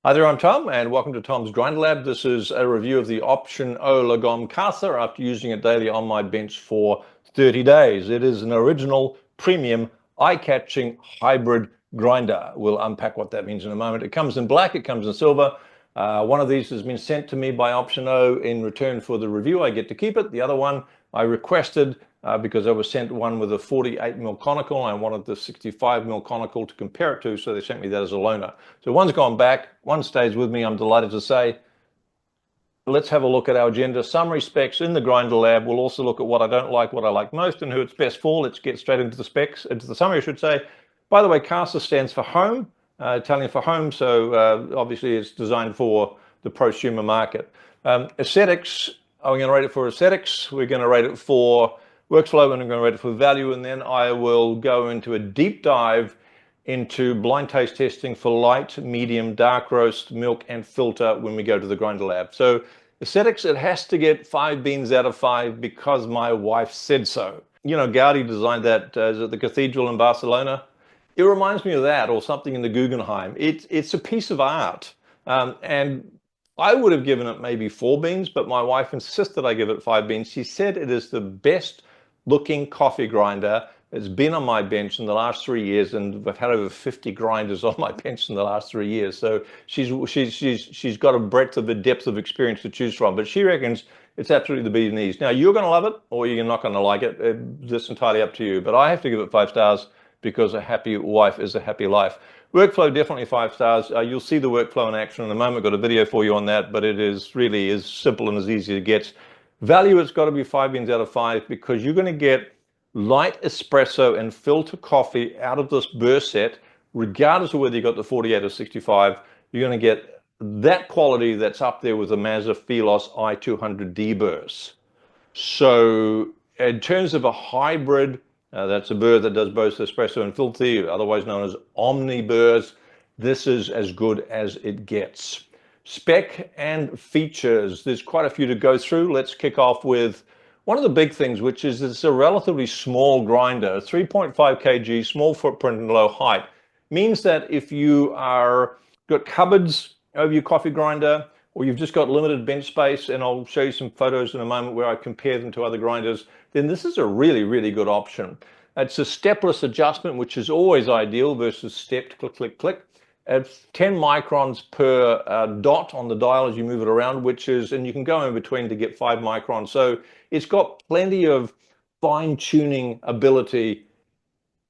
Hi there, I'm Tom, and welcome to Tom's Grinder Lab. This is a review of the Option O Lagom Casa after using it daily on my bench for 30 days. It is an original, premium, eye-catching hybrid grinder. We'll unpack what that means in a moment. It comes in black, it comes in silver. One of these has been sent to me by Option O in return for the review. I get to keep it. The other one I requested because I was sent one with a 48mm conical. I wanted the 65mm conical to compare it to, so they sent me that as a loaner. So one's gone back, one stays with me, I'm delighted to say. Let's have a look at our agenda. Summary specs in the Grinder Lab. We'll also look at what I don't like, what I like most, and who it's best for. Let's get straight into the specs, into the summary, I should say. By the way, CASA stands for home, Italian for home, so obviously it's designed for the prosumer market. Aesthetics, are we going to rate it for aesthetics? We're going to rate it for workflow, and I'm going to rate it for value, and then I will go into a deep dive into blind taste testing for light, medium, dark roast, milk, and filter when we go to the Grinder Lab. So aesthetics, it has to get 5 beans out of 5 because my wife said so. You know, Gaudi designed that at the cathedral in Barcelona. It reminds me of that, or something in the Guggenheim. It's a piece of art, and I would have given it maybe 4 beans, but my wife insisted I give it 5 beans. She said it is the best looking coffee grinder. It's been on my bench in the last 3 years, and I've had over 50 grinders on my bench in the last 3 years. So she's got a breadth of a depth of experience to choose from, but she reckons it's absolutely the bee's knees. Now, you're going to love it or you're not going to like it. It's entirely up to you, but I have to give it 5 stars because a happy wife is a happy life. Workflow, definitely 5 stars. You'll see the workflow in action in a moment. Got a video for you on that, but it is really as simple and as easy as it gets. Value, it's got to be 5 beans out of 5 because you're going to get light espresso and filter coffee out of this burr set, regardless of whether you got the 48 or 65. You're going to get that quality that's up there with the Mazda Philos i200D burrs. So in terms of a hybrid, that's a burr that does both espresso and filter, otherwise known as omni burrs. This is as good as it gets. Spec and features, there's quite a few to go through. Let's kick off with one of the big things, which is it's a relatively small grinder, 3.5 kg, small footprint and low height. Means that if you are got cupboards over your coffee grinder, or you've just got limited bench space, and I'll show you some photos in a moment where I compare them to other grinders, then this is a really, really good option. It's a stepless adjustment, which is always ideal versus stepped click, click, click. It's 10 microns per dot on the dial as you move it around, which is, and you can go in between to get 5 microns. So it's got plenty of fine tuning ability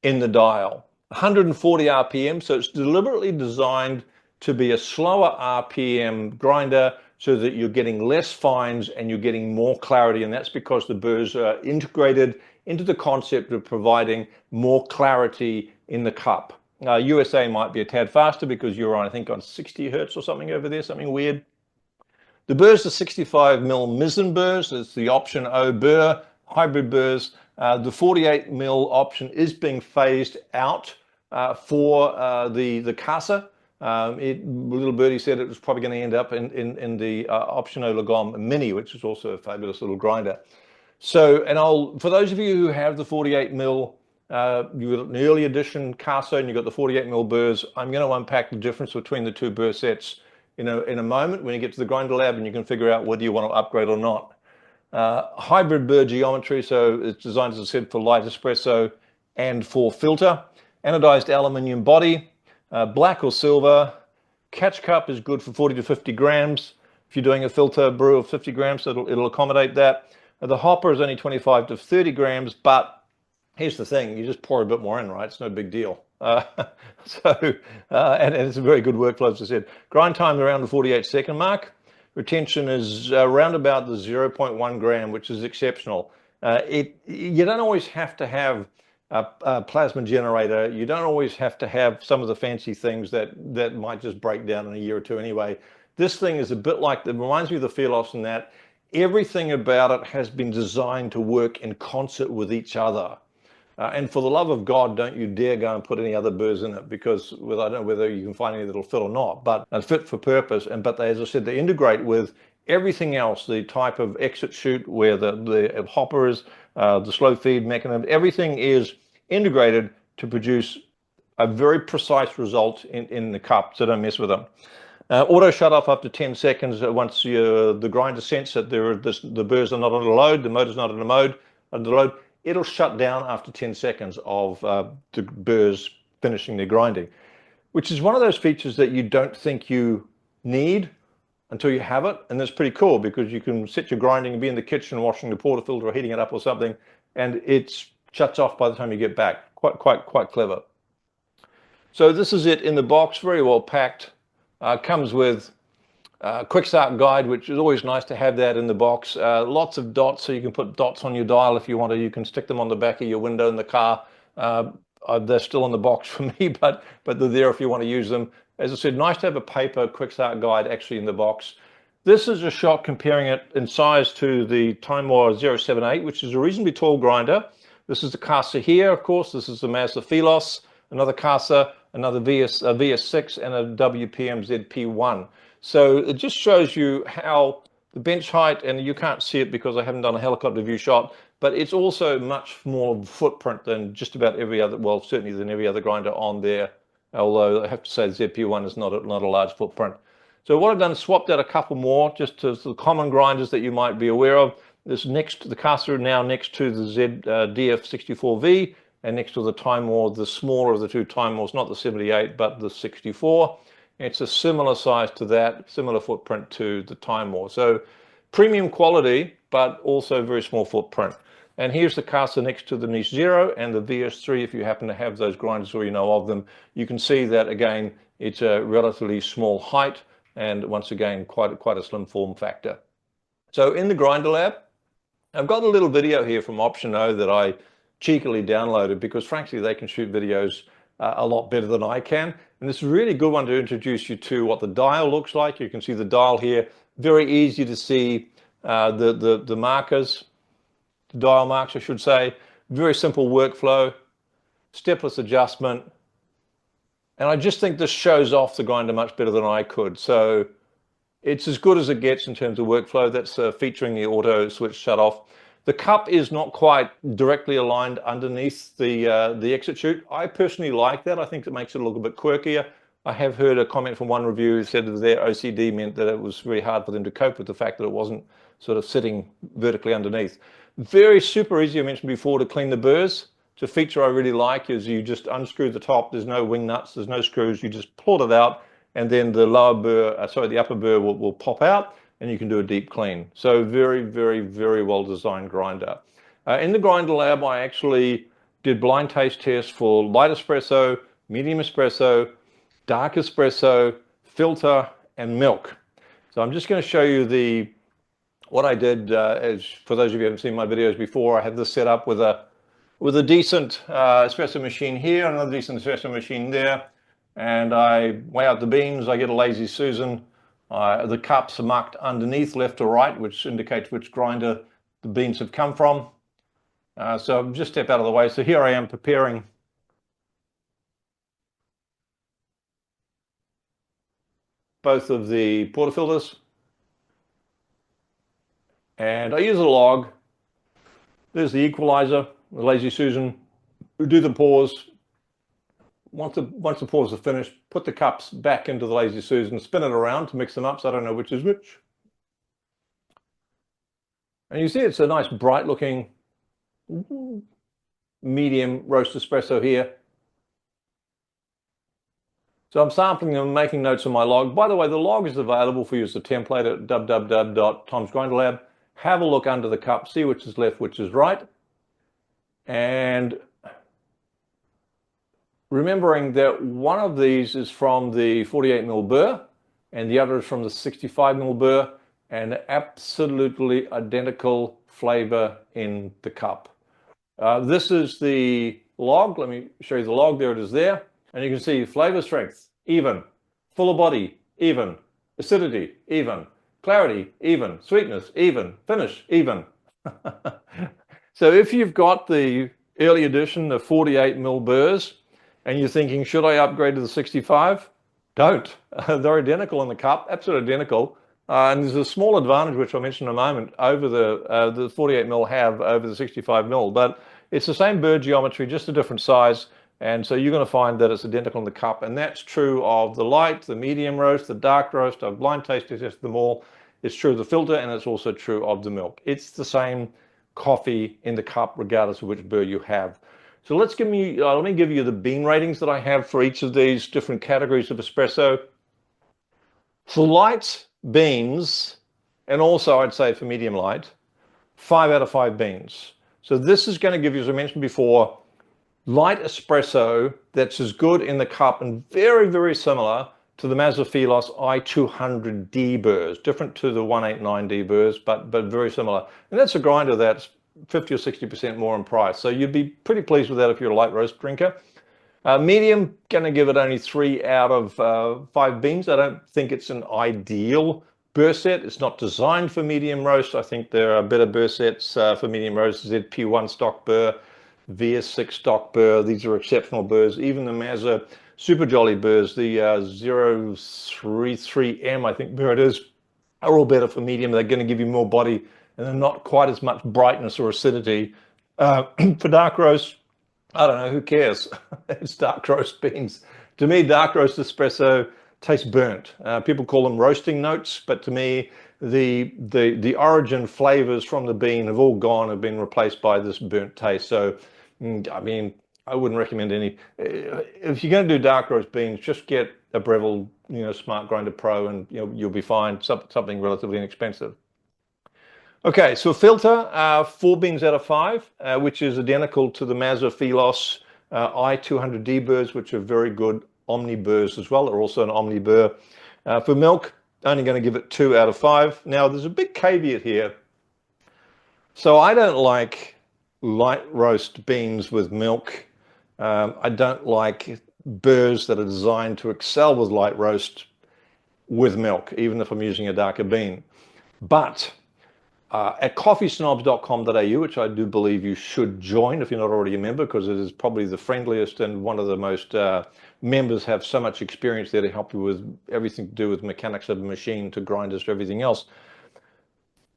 in the dial. 140 RPM, so it's deliberately designed to be a slower RPM grinder so that you're getting less fines and you're getting more clarity, and that's because the burrs are integrated into the concept of providing more clarity in the cup. USA might be a tad faster because you're on, I think, on 60 hertz or something over there, something weird. The burrs are 65mm Mizzen burrs. It's the Option O burr, hybrid burrs. The 48mm option is being phased out for the Casa. Little birdie said it was probably going to end up in the Option O Lagom Mini, which is also a fabulous little grinder. So, and for those of you who have the 48mm, you've got an early edition Casa and you've got the 48mm burrs, I'm going to unpack the difference between the two burr sets in a moment when you get to the Grinder Lab, and you can figure out whether you want to upgrade or not. Hybrid burr geometry, so it's designed, as I said, for light espresso and for filter. Anodized aluminium body, black or silver. Catch cup is good for 40 to 50 grams. If you're doing a filter brew of 50 grams, it'll accommodate that. The hopper is only 25 to 30 grams, but here's the thing, you just pour a bit more in, right? It's no big deal. And it's a very good workflow, as I said. Grind time around the 48-second mark. Retention is around about the 0.1 gram, which is exceptional. You don't always have to have a plasma generator. You don't always have to have some of the fancy things that might just break down in a year or two anyway. This thing is a bit like, it reminds me of the Philos in that everything about it has been designed to work in concert with each other. And for the love of God, don't you dare go and put any other burrs in it, because I don't know whether you can find any that'll fit or not, but fit for purpose. But they, as I said, they integrate with everything else, the type of exit chute where the hopper is, the slow feed mechanism, everything is integrated to produce a very precise result in the cup, so don't mess with them. Auto shut off after 10 seconds once the grinder senses that the burrs are not under load, the motor's not under load, it'll shut down after 10 seconds of the burrs finishing their grinding, which is one of those features that you don't think you need until you have it. And that's pretty cool because you can sit your grinding and be in the kitchen washing the portafilter or heating it up or something, and it shuts off by the time you get back. Quite clever. So this is it in the box, very well packed. Comes with a quick start guide, which is always nice to have that in the box. Lots of dots, so you can put dots on your dial if you want to. You can stick them on the back of your window in the car. They're still in the box for me, but they're there if you want to use them. As I said, nice to have a paper quick start guide actually in the box. This is a shot comparing it in size to the Time War 078, which is a reasonably tall grinder. This is the Casa here, of course. This is the Mazda Philos, another Casa, another VS6, and a WPM ZP1. So it just shows you how the bench height, and you can't see it because I haven't done a helicopter view shot, but it's also much more footprint than just about every other, well, certainly than every other grinder on there. Although I have to say the ZP1 is not a large footprint. So what I've done is swapped out a couple more just to the common grinders that you might be aware of. This next, the Casa now next to the DF64V, and next to the Time War, the smaller of the two Time Wars, not the 78, but the 64. It's a similar size to that, similar footprint to the Time War. So premium quality, but also very small footprint. And here's the Casa next to the Niche Zero and the VS3. If you happen to have those grinders or you know of them, you can see that again, it's a relatively small height, and once again, quite a slim form factor. So in the grinder lab, I've got a little video here from Option O that I cheekily downloaded because frankly, they can shoot videos a lot better than I can. And this is a really good one to introduce you to what the dial looks like. You can see the dial here, very easy to see the markers, the dial marks, I should say. Very simple workflow, stepless adjustment. And I just think this shows off the grinder much better than I could. So it's as good as it gets in terms of workflow. That's featuring the auto switch shut off. The cup is not quite directly aligned underneath the exit chute. I personally like that. I think it makes it a little bit quirkier. I have heard a comment from one reviewer who said that their OCD meant that it was very hard for them to cope with the fact that it wasn't sort of sitting vertically underneath. Very super easy, I mentioned before, to clean the burrs. It's a feature I really like is you just unscrew the top. There's no wing nuts, there's no screws. You just pull it out, and then the lower burr, the upper burr will pop out, and you can do a deep clean. So very well designed grinder. In the grinder lab, I actually did blind taste tests for light espresso, medium espresso, dark espresso, filter, and milk. So I'm just going to show you what I did. As for those of you who haven't seen my videos before, I have this set up with a decent espresso machine here, another decent espresso machine there, and I weigh out the beans. I get a Lazy Susan. The cups are marked underneath, left to right, which indicates which grinder the beans have come from. So I'll just step out of the way. So here I am preparing both of the portafilters. And I use a log. There's the equalizer, the Lazy Susan. We do the pours. Once the pours are finished, put the cups back into the Lazy Susan, spin it around to mix them up so I don't know which is which. And you see it's a nice bright looking medium roast espresso here. So I'm sampling them, making notes on my log. By the way, the log is available for you as a template at www.tomsgrinderlab. Have a look under the cup, see which is left, which is right. And remembering that one of these is from the 48mm burr and the other is from the 65mm burr, and absolutely identical flavor in the cup. This is the log. Let me show you the log. There it is there. And you can see flavor strength, even. Fuller body, even. Acidity, even. Clarity, even. Sweetness, even. Finish, even. So if you've got the early edition, the 48mm burrs, and you're thinking, should I upgrade to the 65? Don't. They're identical in the cup, absolutely identical. And there's a small advantage, which I'll mention in a moment, over the 48mm have over the 65mm, but it's the same burr geometry, just a different size. And so you're going to find that it's identical in the cup. And that's true of the light, the medium roast, the dark roast. I've blind tasted them all. It's true of the filter, and it's also true of the milk. It's the same coffee in the cup, regardless of which burr you have. So let me give you the bean ratings that I have for each of these different categories of espresso. For light beans, and also I'd say for medium light, 5 out of 5 beans. So this is going to give you, as I mentioned before, light espresso that's as good in the cup and very, very similar to the Mazzafilos i200D burrs, different to the 189D burrs, but very similar. And that's a grinder that's 50 or 60% more in price. So you'd be pretty pleased with that if you're a light roast drinker. Medium, going to give it only 3 out of 5 beans. I don't think it's an ideal burr set. It's not designed for medium roast. I think there are better burr sets for medium roast. ZP1 stock burr, VS6 stock burr. These are exceptional burrs. Even the Mazza Super Jolly burrs, the 033M, I think burr it is, are all better for medium. They're going to give you more body and they're not quite as much brightness or acidity. For dark roast, I don't know, who cares? It's dark roast beans. To me, dark roast espresso tastes burnt. People call them roasting notes, but to me, the origin flavors from the bean have all gone, have been replaced by this burnt taste. So, I mean, I wouldn't recommend any. If you're going to do dark roast beans, just get a Breville, Smart Grinder Pro, and you'll be fine. Something relatively inexpensive. Okay, so filter, 4 beans out of 5, which is identical to the Mazzafilos i200D burrs, which are very good Omni burrs as well. They're also an Omni burr. For milk, only going to give it 2 out of 5. Now, there's a big caveat here. So I don't like light roast beans with milk. I don't like burrs that are designed to excel with light roast with milk, even if I'm using a darker bean. But at coffeesnobs.com.au, which I do believe you should join if you're not already a member, because it is probably the friendliest and one of the most, members have so much experience there to help you with everything to do with mechanics of a machine to grinders to everything else.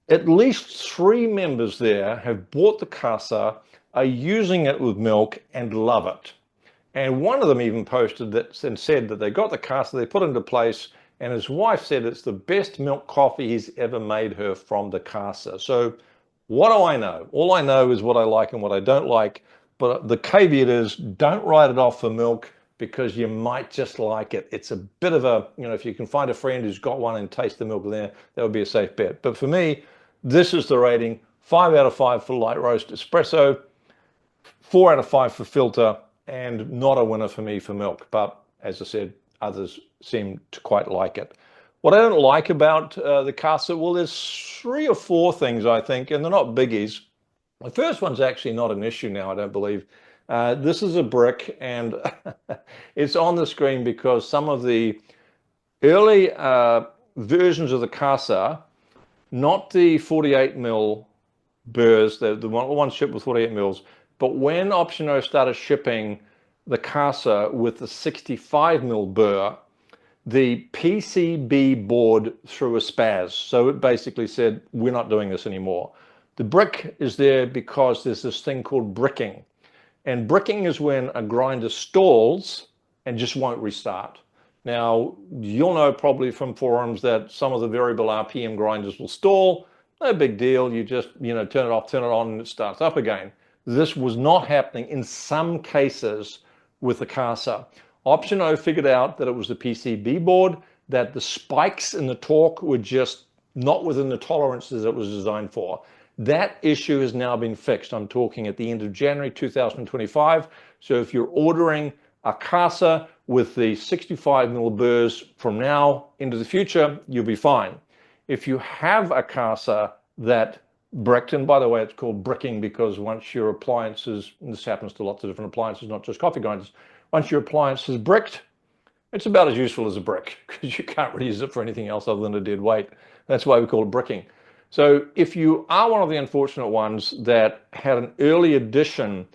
At least 3 members there have bought the Casa, are using it with milk and love it. And one of them even posted that and said that they got the Casa, they put it into place, and his wife said it's the best milk coffee he's ever made her from the Casa. So what do I know? All I know is what I like and what I don't like. But the caveat is don't write it off for milk because you might just like it. It's a bit of a, if you can find a friend who's got one and taste the milk there, that would be a safe bet. But for me, this is the rating: 5 out of 5 for light roast espresso, 4 out of 5 for filter, and not a winner for me for milk. But as I said, others seem to quite like it. What I don't like about the Casa, well, there's 3 or 4 things, I think, and they're not biggies. The first one's actually not an issue now, I don't believe. This is a brick, and it's on the screen because some of the early versions of the Casa, not the 48 mil burrs, the one shipped with 48 mils, but when Option started shipping the Casa with the 65 mil burr, the PCB board threw a spaz. So it basically said, we're not doing this anymore. The brick is there because there's this thing called bricking. And bricking is when a grinder stalls and just won't restart. Now, you'll know probably from forums that some of the variable RPM grinders will stall. No big deal. You just, turn it off, turn it on, and it starts up again. This was not happening in some cases with the Casa. Option O figured out that it was the PCB board, that the spikes in the torque were just not within the tolerances it was designed for. That issue has now been fixed. I'm talking at the end of January 2025. So if you're ordering a Casa with the 65 mil burrs from now into the future, you'll be fine. If you have a Casa that bricked, and by the way, it's called bricking because once your appliances, and this happens to lots of different appliances, not just coffee grinders, once your appliance is bricked, it's about as useful as a brick because you can't really use it for anything else other than a dead weight. That's why we call it bricking. So if you are one of the unfortunate ones that had an early edition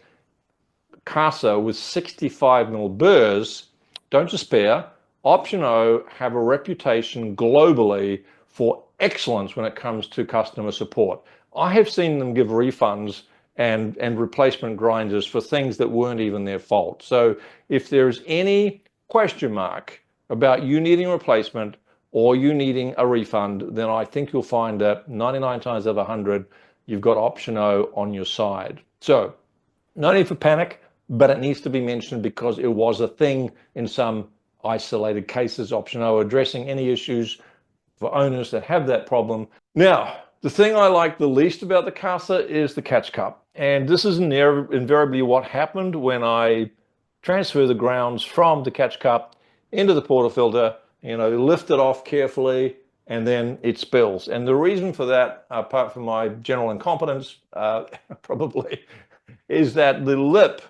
Casa with 65 mil burrs, don't despair. Option O have a reputation globally for excellence when it comes to customer support. I have seen them give refunds and replacement grinders for things that weren't even their fault. So if there's any question mark about you needing a replacement or you needing a refund, then I think you'll find that 99 times out of 100, you've got option O on your side. So no need for panic, but it needs to be mentioned because it was a thing in some isolated cases. Option O, addressing any issues for owners that have that problem. Now, the thing I like the least about the Casa is the catch cup. And this is invariably what happened when I transfer the grounds from the catch cup into the portafilter. You know, lift it off carefully and then it spills. And the reason for that, apart from my general incompetence, probably, is that the lip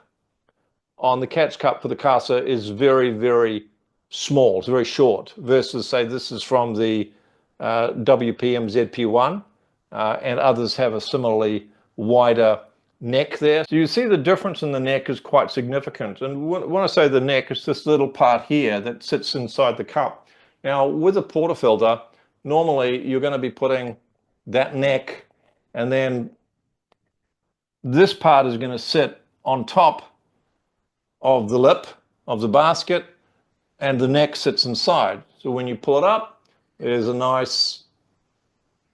on the catch cup for the Casa is very, very small. It's very short versus, say, this is from the WPM ZP1, and others have a similarly wider neck there. So you see the difference in the neck is quite significant. And when I say the neck, it's this little part here that sits inside the cup. Now, with a portafilter, normally you're going to be putting that neck, and then this part is going to sit on top of the lip of the basket, and the neck sits inside. So when you pull it up, there's a nice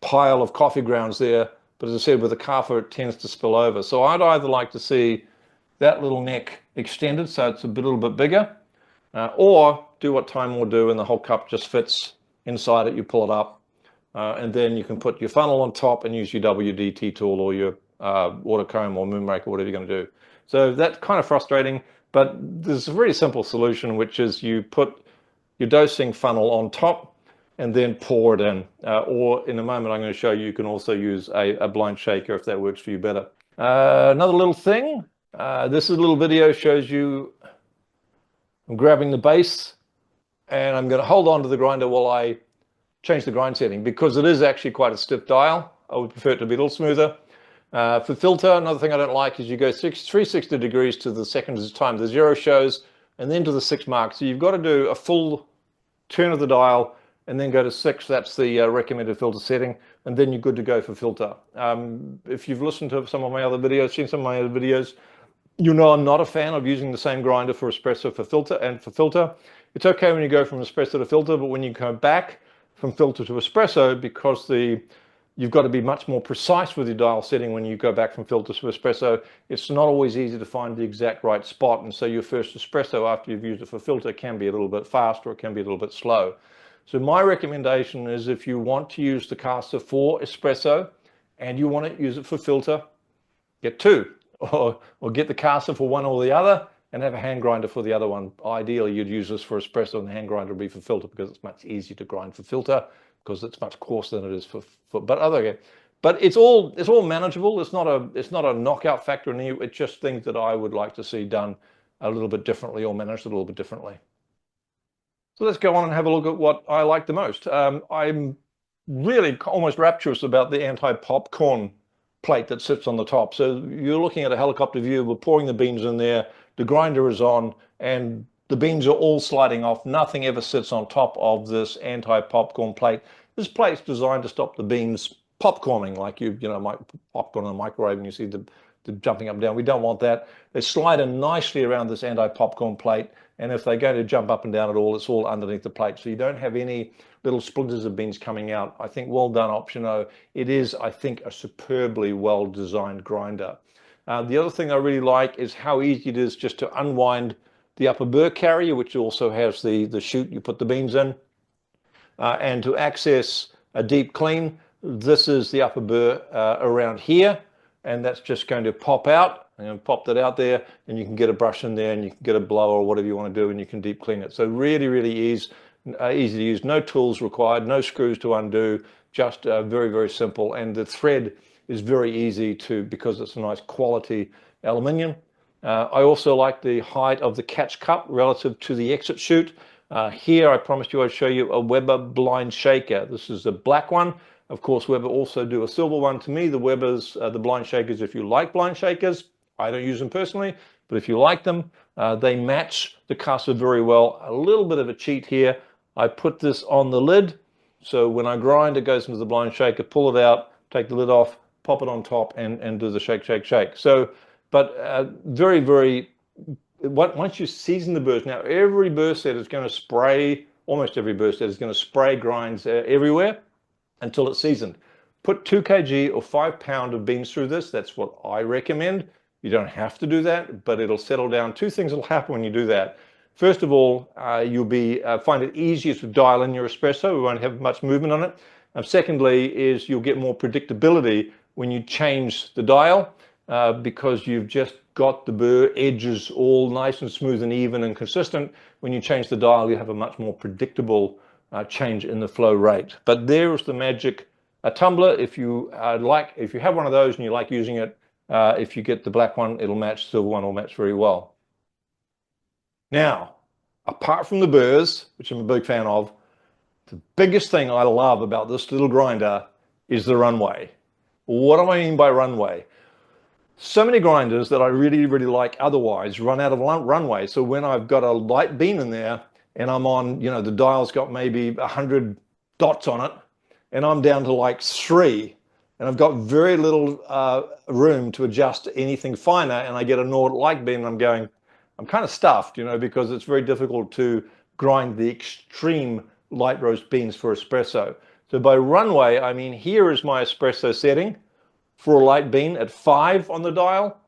pile of coffee grounds there. But as I said, with the Casa, it tends to spill over. So I'd either like to see that little neck extended so it's a little bit bigger, or do what Time will do and the whole cup just fits inside it. You pull it up, and then you can put your funnel on top and use your WDT tool or your water comb or moonraker, whatever you're going to do. So that's kind of frustrating, but there's a very simple solution, which is you put your dosing funnel on top and then pour it in. Or in a moment, I'm going to show you, you can also use a blind shaker if that works for you better. Another little thing, this little video shows you I'm grabbing the base and I'm going to hold on to the grinder while I change the grind setting, because it is actually quite a stiff dial. I would prefer it to be a little smoother. For filter, another thing I don't like is you go 360 degrees to the second time the 0 shows, and then to the 6 mark. So you've got to do a full turn of the dial and then go to 6. That's the recommended filter setting, and then you're good to go for filter. If you've listened to some of my other videos, seen some of my other videos, you know I'm not a fan of using the same grinder for espresso for filter and for filter. It's okay when you go from espresso to filter, but when you go back from filter to espresso, because you've got to be much more precise with your dial setting when you go back from filter to espresso, it's not always easy to find the exact right spot. And so your first espresso after you've used it for filter can be a little bit fast, or it can be a little bit slow. So my recommendation is, if you want to use the Casa for espresso and you want to use it for filter, get two, or get the Casa for one or the other and have a hand grinder for the other one. Ideally, you'd use this for espresso and the hand grinder would be for filter, because it's much easier to grind for filter, because it's much coarser than it is for but it's all manageable. It's not a knockout factor in you. It's just things that I would like to see done a little bit differently, or managed a little bit differently. So let's go on and have a look at what I like the most. I'm really almost rapturous about the anti-popcorn plate that sits on the top. So you're looking at a helicopter view. We're pouring the beans in there. The grinder is on, and the beans are all sliding off. Nothing ever sits on top of this anti-popcorn plate. This plate's designed to stop the beans popcorning, like you might popcorn in the microwave and you see the jumping up and down. We don't want that. They slide in nicely around this anti-popcorn plate, and if they're going to jump up and down at all, it's all underneath the plate. So you don't have any little splinters of beans coming out. I think well done, Option O. It is, I think, a superbly well-designed grinder. The other thing I really like is how easy it is just to unwind the upper burr carrier, which also has the chute you put the beans in. And to access a deep clean, this is the upper burr around here, and that's just going to pop out. And pop that out there, and you can get a brush in there, and you can get a blower or whatever you want to do, and you can deep clean it. So really, really easy to use. No tools required, no screws to undo, just very, very simple. And the thread is very easy because it's a nice quality aluminium. I also like the height of the catch cup relative to the exit chute. Here, I promised you I'd show you a Weber blind shaker. This is the black one. Of course, Weber also do a silver one. To me, the Webers, the blind shakers, if you like blind shakers, I don't use them personally, but if you like them, they match the Casa very well. A little bit of a cheat here. I put this on the lid, so when I grind, it goes into the blind shaker, pull it out, take the lid off, pop it on top and do the shake, shake, shake. So, but very, very, once you season the burrs, now every burr set is going to spray, almost every burr set is going to spray grinds everywhere until it's seasoned. Put 2 kg or 5 pound of beans through this. That's what I recommend. You don't have to do that, but it'll settle down. Two things will happen when you do that. First of all, you'll find it easier to dial in your espresso. We won't have much movement on it. And secondly is you'll get more predictability when you change the dial because you've just got the burr edges all nice and smooth and even and consistent. When you change the dial, you have a much more predictable change in the flow rate. But there is the magic tumbler. If you have one of those and you like using it, if you get the black one, it'll match. Silver one will match very well. Now, apart from the burrs, which I'm a big fan of, the biggest thing I love about this little grinder is the runway. What do I mean by runway? So many grinders that I really, really like otherwise run out of runway. So when I've got a light bean in there and I'm on, the dial's got maybe 100 dots on it, and I'm down to like 3, and I've got very little room to adjust anything finer, and I get a light bean, and I'm kind of stuffed, because it's very difficult to grind the extreme light roast beans for espresso. So by runway, I mean, here is my espresso setting for a light bean at 5 on the dial,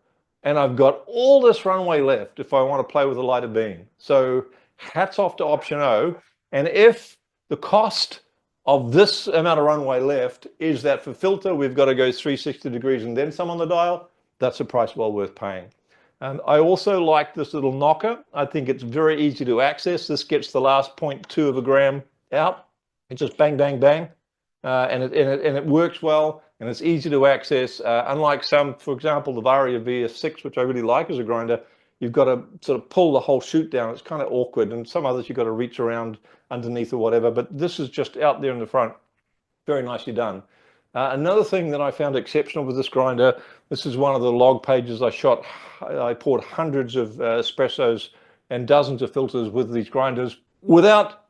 and I've got all this runway left if I want to play with a lighter bean. So hats off to Option O. And if the cost of this amount of runway left is that for filter, we've got to go 360 degrees and then some on the dial, that's a price well worth paying. I also like this little knocker. I think it's very easy to access. This gets the last 0.2 of a gram out. It's just bang, bang, bang. And it works well, and it's easy to access. Unlike some, for example, the Varia VS6, which I really like as a grinder, you've got to sort of pull the whole chute down. It's kind of awkward, and some others you've got to reach around underneath or whatever, but this is just out there in the front. Very nicely done. Another thing that I found exceptional with this grinder, this is one of the log pages I shot. I poured hundreds of espressos and dozens of filters with these grinders. Without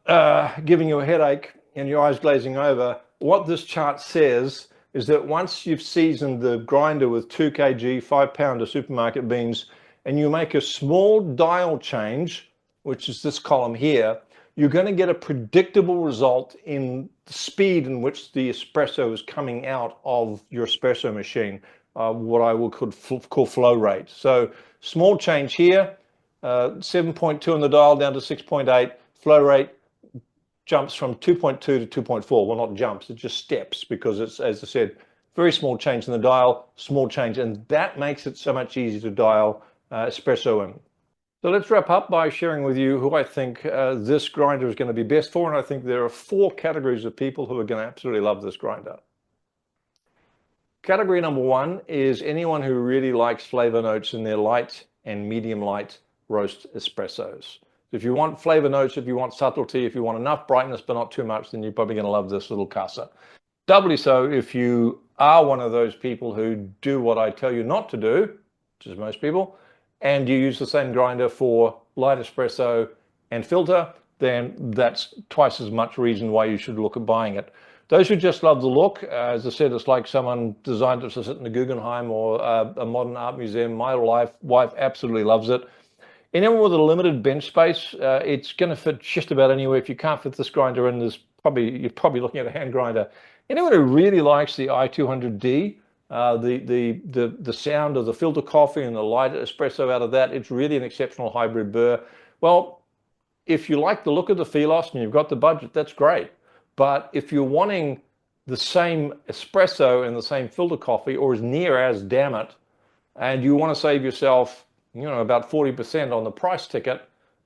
giving you a headache and your eyes glazing over, what this chart says is that once you've seasoned the grinder with 2 kg, 5 pound of supermarket beans, and you make a small dial change, which is this column here, you're going to get a predictable result in the speed in which the espresso is coming out of your espresso machine, what I will call flow rate. So small change here, 7.2 on the dial down to 6.8, flow rate jumps from 2.2 to 2.4. Well, not jumps, it just steps, because it's, as I said, very small change in the dial, small change, and that makes it so much easier to dial espresso in. So let's wrap up by sharing with you who I think this grinder is going to be best for, and I think there are 4 categories of people who are going to absolutely love this grinder. Category number 1 is anyone who really likes flavor notes in their light and medium light roast espressos. If you want flavor notes, if you want subtlety, if you want enough brightness but not too much, then you're probably going to love this little Casa. Doubly so if you are one of those people who do what I tell you not to do, which is most people, and you use the same grinder for light espresso and filter, then that's twice as much reason why you should look at buying it. Those who just love the look, as I said, it's like someone designed it to sit in the Guggenheim or a modern art museum. My wife absolutely loves it. Anyone with a limited bench space, it's going to fit just about anywhere. If you can't fit this grinder in, you're probably looking at a hand grinder. Anyone who really likes the i200D, the sound of the filter coffee and the light espresso out of that, it's really an exceptional hybrid burr. Well, if you like the look of the Phelos and you've got the budget, that's great. But if you're wanting the same espresso and the same filter coffee, or as near as, damn it, and you want to save yourself, about 40% on the price ticket,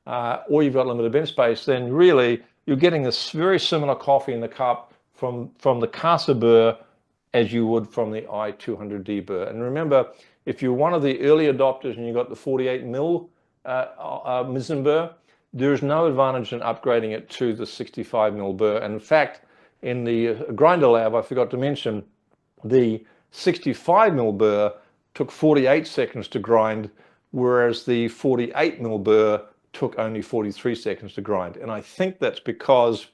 or you've got limited bench space, then really you're getting this very similar coffee in the cup from the Casa burr as you would from the i200D burr. And remember, if you're one of the early adopters and you've got the 48 mil Mizzen burr, there's no advantage in upgrading it to the 65 mil burr. And in fact, in the grinder lab, I forgot to mention, the 65 mil burr took 48 seconds to grind, whereas the 48 mil burr took only 43 seconds to grind. And I think that's because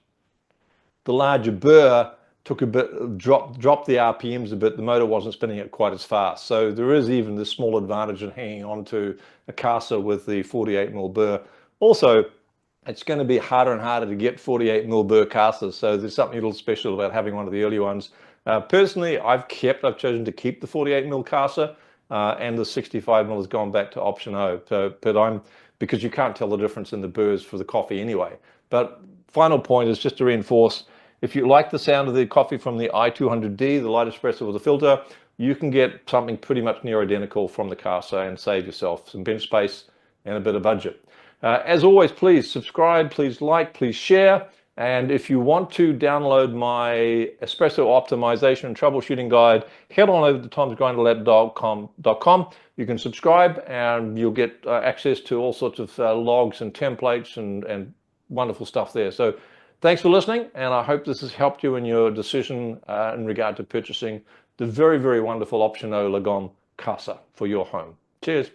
the larger burr took a bit, dropped the RPMs a bit, the motor wasn't spinning it quite as fast. So there is even this small advantage in hanging on to a Casa with the 48mm burr. Also, it's going to be harder and harder to get 48mm burr Casas, so there's something a little special about having one of the early ones. Personally, I've chosen to keep the 48mm Casa, and the 65mm has gone back to option O. Because you can't tell the difference in the burrs for the coffee anyway. But final point is just to reinforce, if you like the sound of the coffee from the i200D, the light espresso with a filter, you can get something pretty much near identical from the Casa and save yourself some bench space and a bit of budget. As always, please subscribe, please like, please share. And if you want to download my espresso optimization and troubleshooting guide, head on over to tomsgrinderlab.com. You can subscribe and you'll get access to all sorts of logs and templates and wonderful stuff there. So thanks for listening, and I hope this has helped you in your decision in regard to purchasing the very, very wonderful Option O Lagom Casa for your home. Cheers.